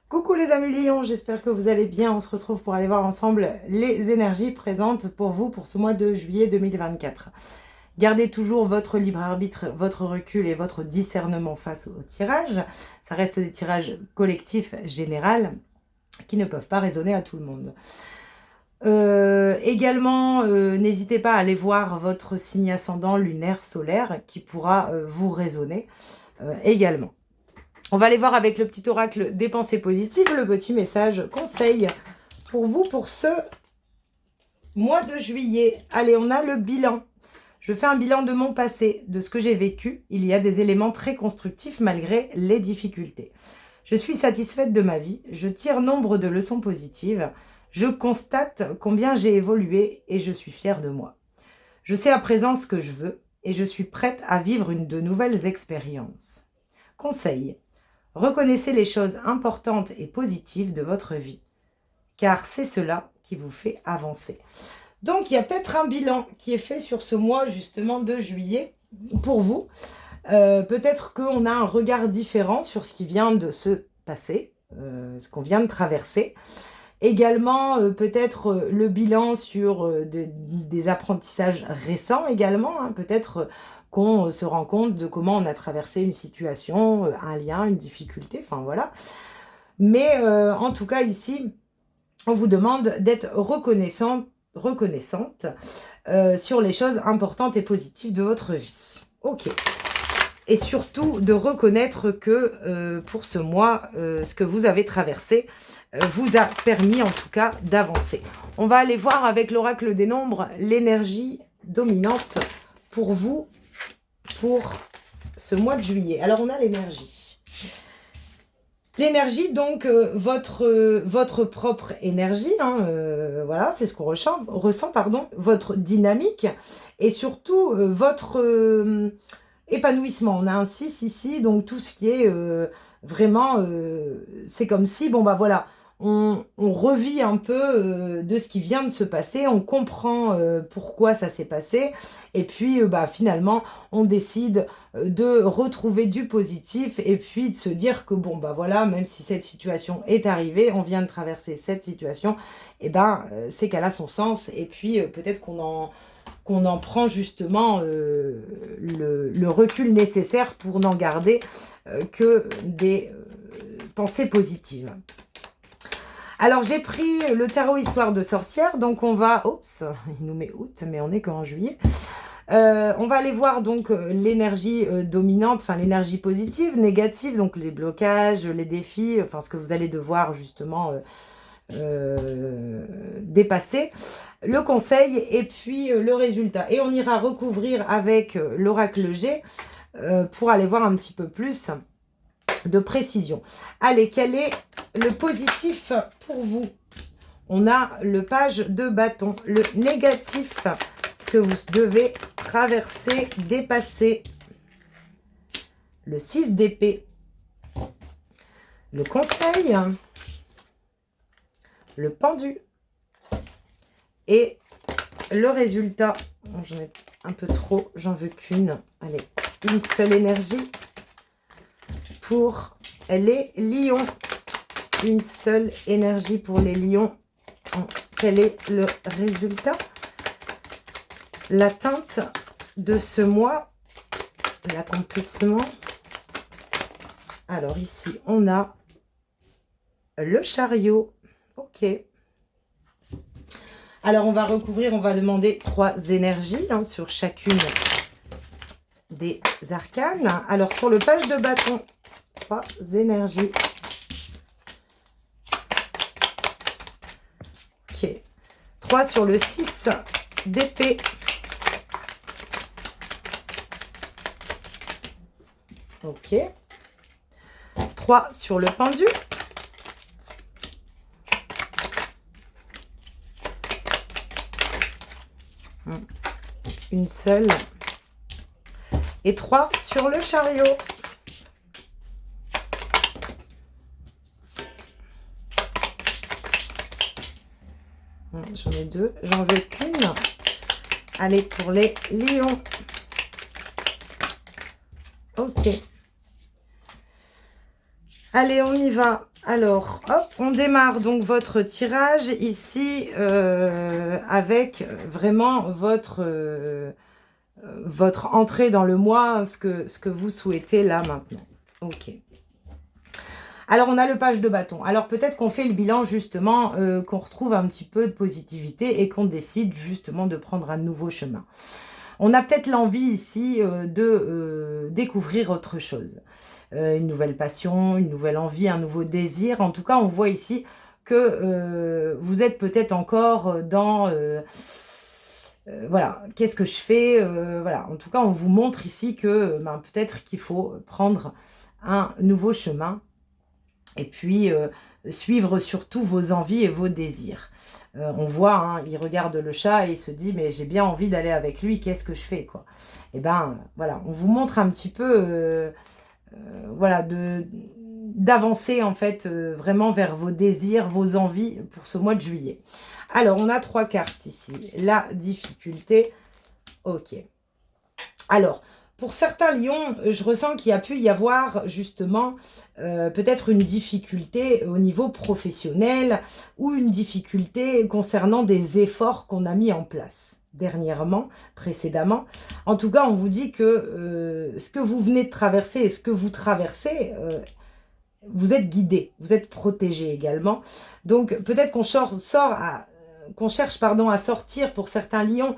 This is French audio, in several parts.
Coucou les amis lions, j'espère que vous allez bien. On se retrouve pour aller voir ensemble les énergies présentes pour vous pour ce mois de juillet 2024. Gardez toujours votre libre arbitre, votre recul et votre discernement face au tirage. Ça reste des tirages collectifs généraux qui ne peuvent pas résonner à tout le monde. Également, n'hésitez pas à aller voir votre signe ascendant lunaire solaire qui pourra vous résonner également. On va aller voir avec le petit oracle des pensées positives, le petit message conseil pour vous pour ce mois de juillet. Allez, on a le bilan. Je fais un bilan de mon passé, de ce que j'ai vécu. Il y a des éléments très constructifs malgré les difficultés. Je suis satisfaite de ma vie. Je tire nombre de leçons positives. Je constate combien j'ai évolué et je suis fière de moi. Je sais à présent ce que je veux et je suis prête à vivre de nouvelles expériences. Conseil. Reconnaissez les choses importantes et positives de votre vie, car c'est cela qui vous fait avancer. Donc, il y a peut-être un bilan qui est fait sur ce mois justement de juillet pour vous. Peut-être qu'on a un regard différent sur ce qui vient de se passer, ce qu'on vient de traverser. Également, peut-être le bilan sur des apprentissages récents également, hein, peut-être qu'on se rend compte de comment on a traversé une situation, un lien, une difficulté, enfin voilà. Mais en tout cas ici, on vous demande d'être reconnaissante sur les choses importantes et positives de votre vie. Ok. Et surtout de reconnaître que pour ce mois, ce que vous avez traversé vous a permis en tout cas d'avancer. On va aller voir avec l'oracle des nombres l'énergie dominante pour vous pour ce mois de juillet. Alors on a l'énergie. L'énergie, donc votre propre énergie, hein, voilà, c'est ce qu'on ressent, votre dynamique et surtout votre épanouissement. On a un 6 ici, donc tout ce qui est vraiment, c'est comme si, bon bah voilà, on revit un peu de ce qui vient de se passer, on comprend pourquoi ça s'est passé, et puis bah, finalement, on décide de retrouver du positif, et puis de se dire que bon bah voilà, même si cette situation est arrivée, on vient de traverser cette situation, et ben c'est qu'elle a son sens, et puis peut-être qu'on en prend justement le recul nécessaire pour n'en garder que des pensées positives. Alors, j'ai pris le tarot Histoire de sorcière, donc on va... Oups, il nous met août, mais on est qu'en juillet. On va aller voir donc l'énergie dominante, enfin l'énergie positive, négative, donc les blocages, les défis, enfin ce que vous allez devoir justement dépasser, le conseil et puis le résultat. Et on ira recouvrir avec l'oracle G pour aller voir un petit peu plus de précision. Allez, quel est le positif pour vous? On a le page de bâton. Le négatif, ce que vous devez traverser, dépasser. Le 6 d'épée. Le conseil. Le pendu. Et le résultat. Bon, j'en ai un peu trop, j'en veux qu'une. Allez, une seule énergie pour les lions. Une seule énergie pour les lions. Quel est le résultat? L'atteinte de ce mois, l'accomplissement. Alors ici, on a le chariot. Ok. Alors, on va recouvrir, on va demander 3 énergies hein, sur chacune des arcanes. Alors, sur le page de bâton, 3 énergies. Ok. 3 sur le 6 d'épée. Ok. 3 sur le pendu. Une seule. Et 3 sur le chariot. J'en ai 2. J'en veux qu'une. Allez, pour les lions. Ok. Allez, on y va. Alors, hop, on démarre donc votre tirage ici avec vraiment votre entrée dans le mois, ce que vous souhaitez là maintenant. Ok. Alors, on a le page de bâton. Alors, peut-être qu'on fait le bilan, justement, qu'on retrouve un petit peu de positivité et qu'on décide, justement, de prendre un nouveau chemin. On a peut-être l'envie ici de découvrir autre chose. Une nouvelle passion, une nouvelle envie, un nouveau désir. En tout cas, on voit ici que vous êtes peut-être encore dans... voilà, qu'est-ce que je fais voilà, en tout cas, on vous montre ici que ben, peut-être qu'il faut prendre un nouveau chemin et puis suivre surtout vos envies et vos désirs. On voit, hein, il regarde le chat et il se dit, mais j'ai bien envie d'aller avec lui, qu'est-ce que je fais, quoi? Et ben, voilà, on vous montre un petit peu, voilà, d'avancer, en fait, vraiment vers vos désirs, vos envies pour ce mois de juillet. Alors, on a 3 cartes ici. La difficulté, ok. Alors, pour certains lions, je ressens qu'il y a pu y avoir justement peut-être une difficulté au niveau professionnel ou une difficulté concernant des efforts qu'on a mis en place dernièrement, précédemment. En tout cas, on vous dit que ce que vous venez de traverser et ce que vous traversez, vous êtes guidé, vous êtes protégé également. Donc, peut-être qu'on cherche pardon, à sortir pour certains lions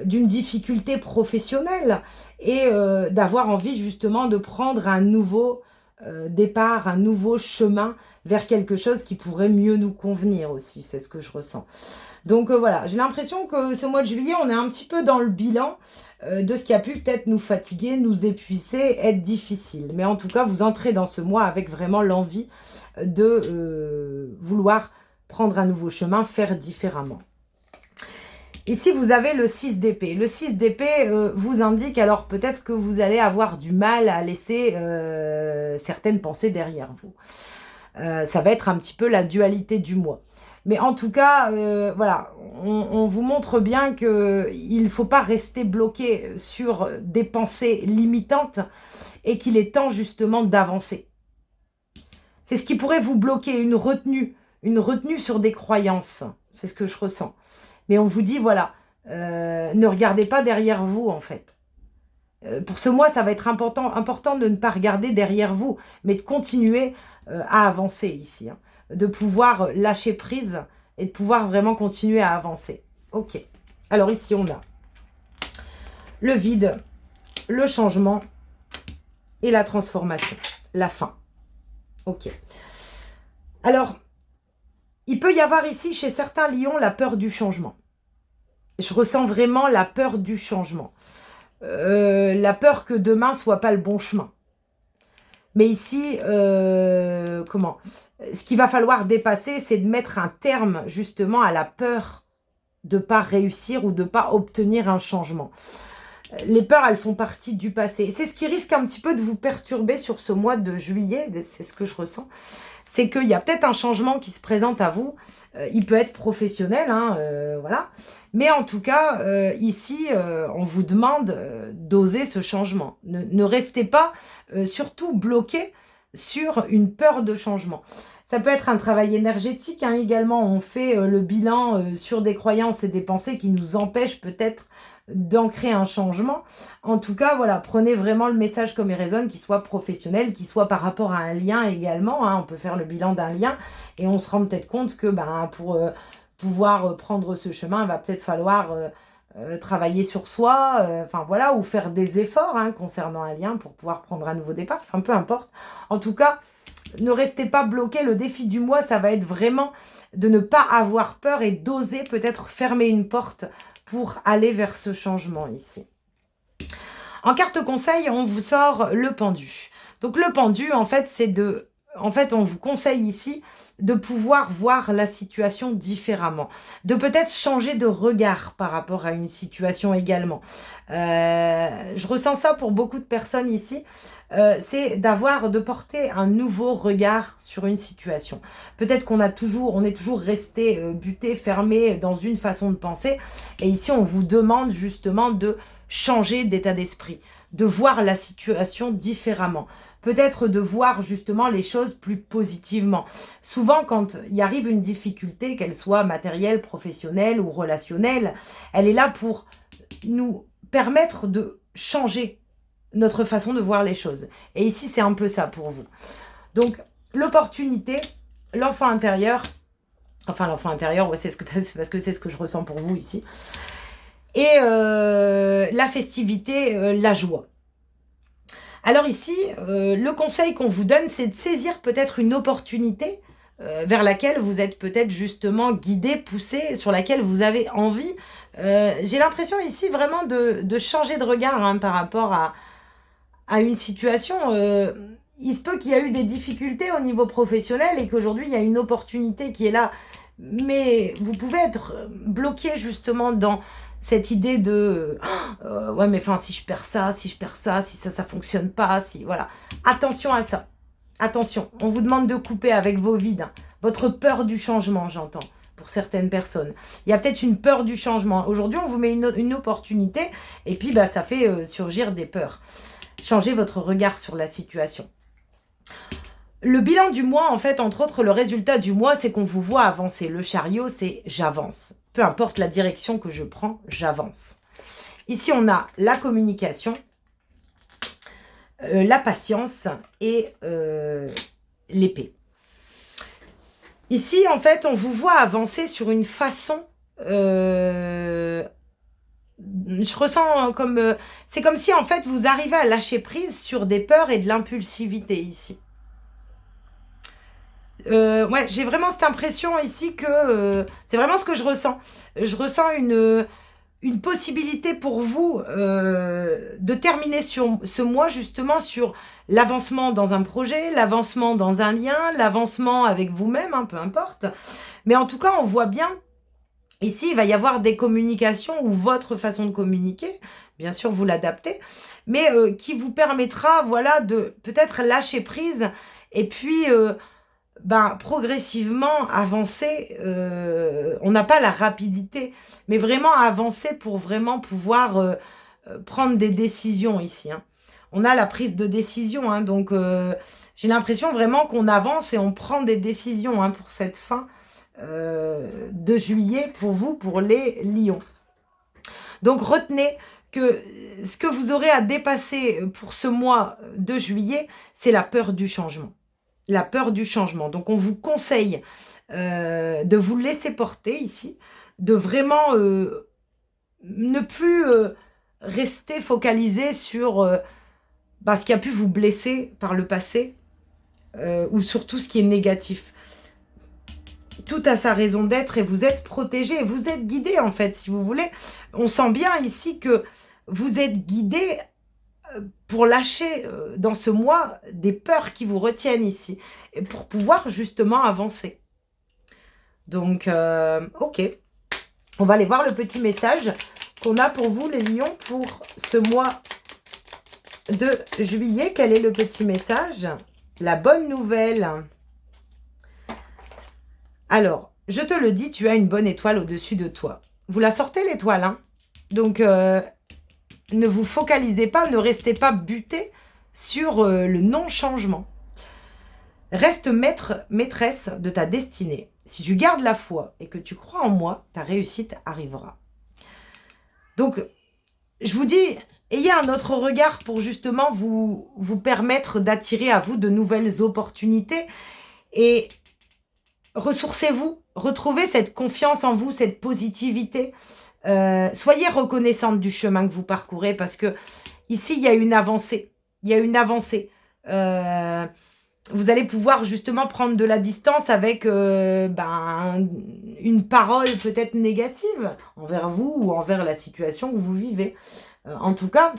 d'une difficulté professionnelle et d'avoir envie justement de prendre un nouveau départ, un nouveau chemin vers quelque chose qui pourrait mieux nous convenir aussi, c'est ce que je ressens. Donc voilà, j'ai l'impression que ce mois de juillet, on est un petit peu dans le bilan de ce qui a pu peut-être nous fatiguer, nous épuiser, être difficile. Mais en tout cas, vous entrez dans ce mois avec vraiment l'envie de vouloir prendre un nouveau chemin, faire différemment. Ici, vous avez le 6 d'épée. Le 6 d'épée vous indique alors peut-être que vous allez avoir du mal à laisser certaines pensées derrière vous. Ça va être un petit peu la dualité du mois. Mais en tout cas, voilà, on vous montre bien qu'il ne faut pas rester bloqué sur des pensées limitantes et qu'il est temps justement d'avancer. C'est ce qui pourrait vous bloquer, une retenue sur des croyances. C'est ce que je ressens. Mais on vous dit, voilà, ne regardez pas derrière vous, en fait. Pour ce mois, ça va être important de ne pas regarder derrière vous, mais de continuer à avancer ici. Hein. De pouvoir lâcher prise et de pouvoir vraiment continuer à avancer. Ok. Alors ici, on a le vide, le changement et la transformation, la fin. Ok. Alors, il peut y avoir ici, chez certains lions, la peur du changement. Je ressens vraiment la peur du changement. La peur que demain soit pas le bon chemin. Mais ici, comment? Ce qu'il va falloir dépasser, c'est de mettre un terme justement à la peur de ne pas réussir ou de ne pas obtenir un changement. Les peurs, elles font partie du passé. C'est ce qui risque un petit peu de vous perturber sur ce mois de juillet, c'est ce que je ressens. C'est qu'il y a peut-être un changement qui se présente à vous. Il peut être professionnel, hein, voilà. Mais en tout cas, ici, on vous demande d'oser ce changement. Ne restez pas surtout bloqué sur une peur de changement. Ça peut être un travail énergétique, hein, également. On fait le bilan sur des croyances et des pensées qui nous empêchent peut-être d'ancrer un changement. En tout cas, voilà, prenez vraiment le message comme il résonne, qu'il soit professionnel, qu'il soit par rapport à un lien également. Hein, on peut faire le bilan d'un lien et on se rend peut-être compte que ben, pour pouvoir prendre ce chemin, il va peut-être falloir travailler sur soi, enfin voilà, ou faire des efforts hein, concernant un lien pour pouvoir prendre un nouveau départ, enfin peu importe. En tout cas, ne restez pas bloqué. Le défi du mois, ça va être vraiment de ne pas avoir peur et d'oser peut-être fermer une porte pour aller vers ce changement ici. En carte conseil, on vous sort le pendu. Donc le pendu, en fait, c'est de... En fait, on vous conseille ici de pouvoir voir la situation différemment, de peut-être changer de regard par rapport à une situation également. Je ressens ça pour beaucoup de personnes ici, c'est de porter un nouveau regard sur une situation. Peut-être on est toujours resté buté, fermé dans une façon de penser, et ici on vous demande justement de changer d'état d'esprit, de voir la situation différemment, peut-être de voir justement les choses plus positivement. Souvent, quand il arrive une difficulté, qu'elle soit matérielle, professionnelle ou relationnelle, elle est là pour nous permettre de changer notre façon de voir les choses. Et ici, c'est un peu ça pour vous. Donc, l'opportunité, l'enfant intérieur, enfin l'enfant intérieur, ouais, c'est parce que c'est ce que je ressens pour vous ici. Et la festivité, la joie. Alors ici, le conseil qu'on vous donne, c'est de saisir peut-être une opportunité vers laquelle vous êtes peut-être justement guidé, poussé, sur laquelle vous avez envie. J'ai l'impression ici vraiment de changer de regard hein, par rapport à une situation. Il se peut qu'il y a eu des difficultés au niveau professionnel et qu'aujourd'hui, il y a une opportunité qui est là. Mais vous pouvez être bloqué justement dans cette idée de ouais mais enfin si je perds ça, si ça fonctionne pas, si voilà. Attention à ça. Attention, on vous demande de couper avec vos vides. Hein. Votre peur du changement, j'entends, pour certaines personnes. Il y a peut-être une peur du changement. Aujourd'hui, on vous met une opportunité et puis bah, ça fait surgir des peurs. Changez votre regard sur la situation. Le bilan du mois, en fait, entre autres, le résultat du mois, c'est qu'on vous voit avancer. Le chariot, c'est j'avance. Peu importe la direction que je prends, j'avance. Ici, on a la communication, la patience et l'épée. Ici, en fait, on vous voit avancer sur une façon... je ressens comme... c'est comme si, en fait, vous arrivez à lâcher prise sur des peurs et de l'impulsivité ici. Ouais, j'ai vraiment cette impression ici que... c'est vraiment ce que je ressens. Je ressens une possibilité pour vous de terminer sur ce mois justement sur l'avancement dans un projet, l'avancement dans un lien, l'avancement avec vous-même, hein, peu importe. Mais en tout cas, on voit bien, ici, il va y avoir des communications ou votre façon de communiquer, bien sûr, vous l'adaptez, mais qui vous permettra, voilà, de peut-être lâcher prise et puis... ben, progressivement avancer, on n'a pas la rapidité, mais vraiment avancer pour vraiment pouvoir prendre des décisions ici. Hein. On a la prise de décision, hein, donc j'ai l'impression vraiment qu'on avance et on prend des décisions hein, pour cette fin de juillet pour vous, pour les lions. Donc retenez que ce que vous aurez à dépasser pour ce mois de juillet, c'est la peur du changement. La peur du changement. Donc, on vous conseille de vous laisser porter ici, de vraiment ne plus rester focalisé sur ce qui a pu vous blesser par le passé ou sur tout ce qui est négatif. Tout a sa raison d'être et vous êtes protégé, vous êtes guidé en fait, si vous voulez. On sent bien ici que vous êtes guidé pour lâcher dans ce mois des peurs qui vous retiennent ici, et pour pouvoir justement avancer. Donc, ok. On va aller voir le petit message qu'on a pour vous, les lions, pour ce mois de juillet. Quel est le petit message? La bonne nouvelle. Alors, je te le dis, tu as une bonne étoile au-dessus de toi. Vous la sortez, l'étoile, hein? Donc, ne vous focalisez pas, ne restez pas buté sur le non-changement. Reste maîtresse de ta destinée. Si tu gardes la foi et que tu crois en moi, ta réussite arrivera. Donc, je vous dis, ayez un autre regard pour justement vous permettre d'attirer à vous de nouvelles opportunités et ressourcez-vous, retrouvez cette confiance en vous, cette positivité. Soyez reconnaissante du chemin que vous parcourez parce que ici, il y a une avancée. Il y a une avancée. Vous allez pouvoir justement prendre de la distance avec une parole peut-être négative envers vous ou envers la situation que vous vivez. En tout cas,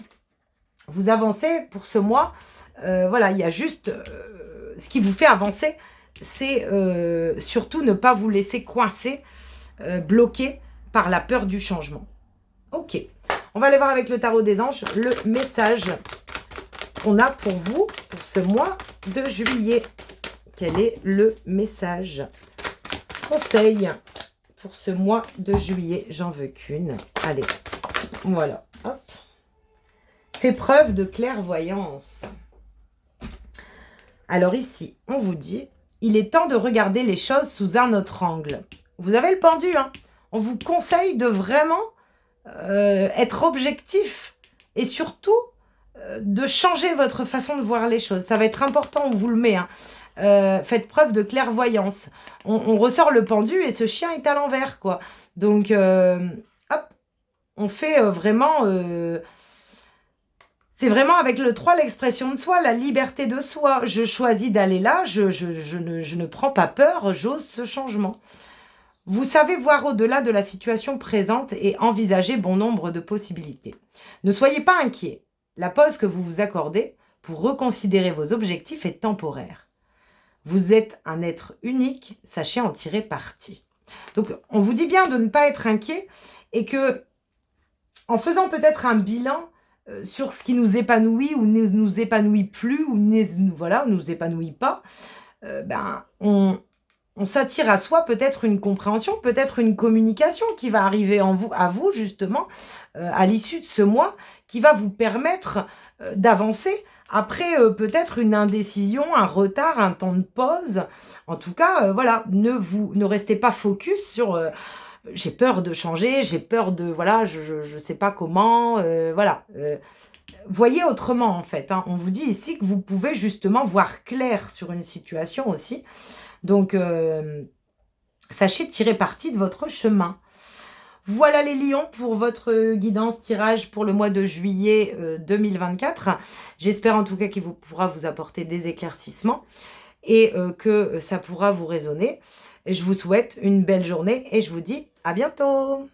vous avancez pour ce mois. Voilà, il y a juste ce qui vous fait avancer, c'est surtout ne pas vous laisser coincer, bloquer par la peur du changement. Ok, on va aller voir avec le tarot des anges le message qu'on a pour vous pour ce mois de juillet. Quel est le message? Conseil pour ce mois de juillet. J'en veux qu'une. Allez, voilà. Hop. Fais preuve de clairvoyance. Alors ici, on vous dit, il est temps de regarder les choses sous un autre angle. Vous avez le pendu, hein. On vous conseille de vraiment être objectif et surtout de changer votre façon de voir les choses. Ça va être important, on vous le met, hein. Faites preuve de clairvoyance. On ressort le pendu et ce chien est à l'envers, quoi. Donc, hop, on fait vraiment... c'est vraiment avec le 3 l'expression de soi, la liberté de soi. Je choisis d'aller là, je ne prends pas peur, j'ose ce changement. Vous savez voir au-delà de la situation présente et envisager bon nombre de possibilités. Ne soyez pas inquiets. La pause que vous vous accordez pour reconsidérer vos objectifs est temporaire. Vous êtes un être unique, sachez en tirer parti. Donc, on vous dit bien de ne pas être inquiet et que, en faisant peut-être un bilan sur ce qui nous épanouit ou ne nous épanouit plus ou voilà, nous épanouit pas, on s'attire à soi peut-être une compréhension, peut-être une communication qui va arriver à vous justement, à l'issue de ce mois, qui va vous permettre d'avancer après peut-être une indécision, un retard, un temps de pause. En tout cas, voilà, ne restez pas focus sur j'ai peur de changer, j'ai peur de, voilà, je sais pas comment, voilà. Voyez autrement en fait, hein. On vous dit ici que vous pouvez justement voir clair sur une situation aussi. Donc, sachez tirer parti de votre chemin. Voilà les lions pour votre guidance tirage pour le mois de juillet 2024. J'espère en tout cas qu'il pourra vous apporter des éclaircissements et que ça pourra vous résonner. Je vous souhaite une belle journée et je vous dis à bientôt.